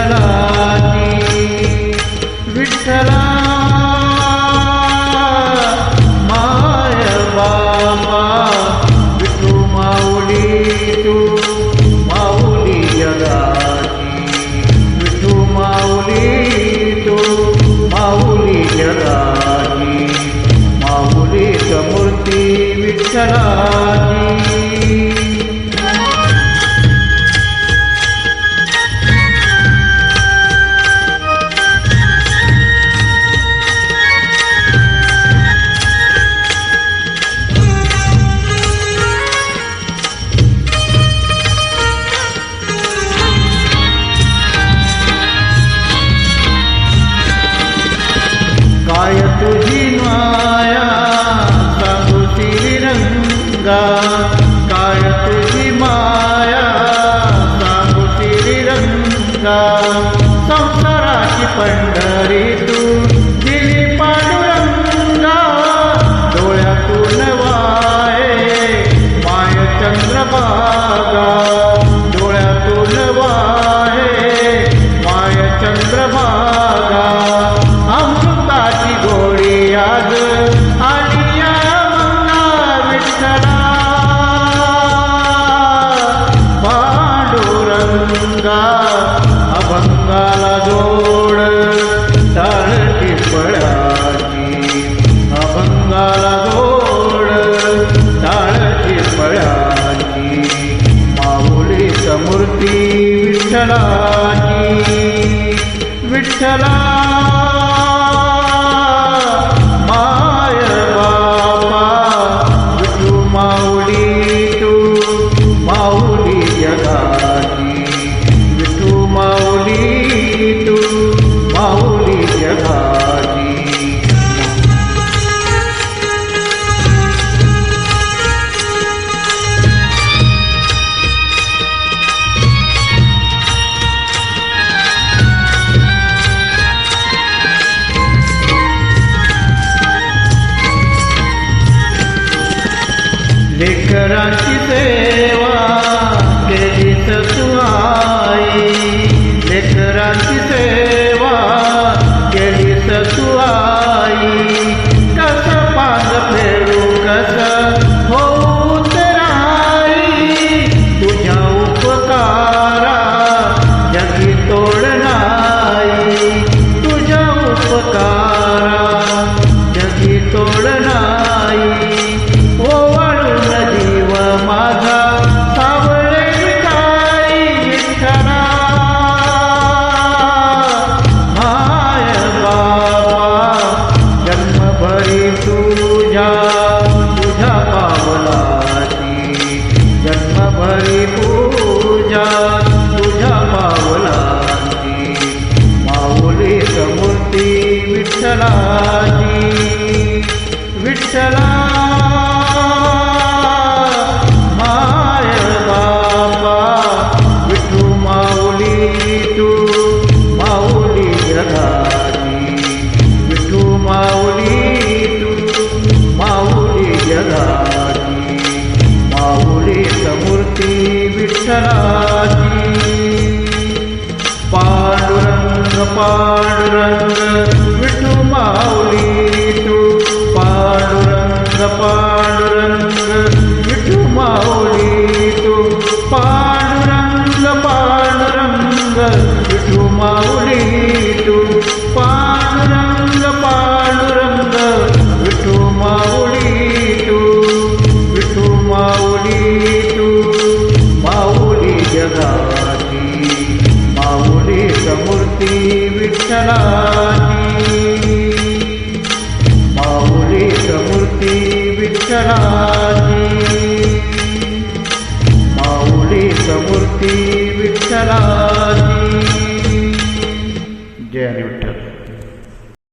विठ्ठलाची विठ्ठला माय बाबा विठू माऊली तू माऊली जगाची विठू माऊली तू माऊली जगाची माऊली मूर्ती विठ्ठलाची काय तुझी माया सांगू श्रीरंगा काय तुझी माया सांगू श्रीरंगा संसाराची पंढरी तू दिली पांडुरंगा डोळ्यातून वाहे माय चंद्रभागा डोळ्यातून वाहे माय चंद्रभागा गोडी आज आलिया मंगा विठ्ठला पांडुरंगा अभंगाला जोड टाळती पळाची अभंगाला जोड टाळती पळाची माऊली मूर्ती विठ्ठलाची विठ्ठला लेकरांची सेवा केलीस तू आई लेकरांची सेवा केलीस तू आई कस पांग फेडू कस होऊ तराई तुझ्या उपकारा जगी तोड नाही तुझ्या उपकारा जगी तोड नाही माझा सावळे काय विठ्ठला माय बाबा जन्मभरी तुझ्या पावलाची जन्मभरी पूजा तुझ्या पावलाची माऊली मूर्ती विठ्ठलाची विठ्ठला विठ्ठलाची पांडुरंग पांडुरंग विठू माऊली तू पांडुरंग पांडुरंग विठू माऊली तू पांडुरंग पांडुरंग विठू माऊली तू पांडुरंग पांडुरंग विठू माऊली तू विठू माऊली तू माऊली जगाची माऊली मूर्ती विठ्ठलाची माऊली मूर्ती विठ्ठलाची माऊली मूर्ती विठ्ठलाची जय विठ्ठल.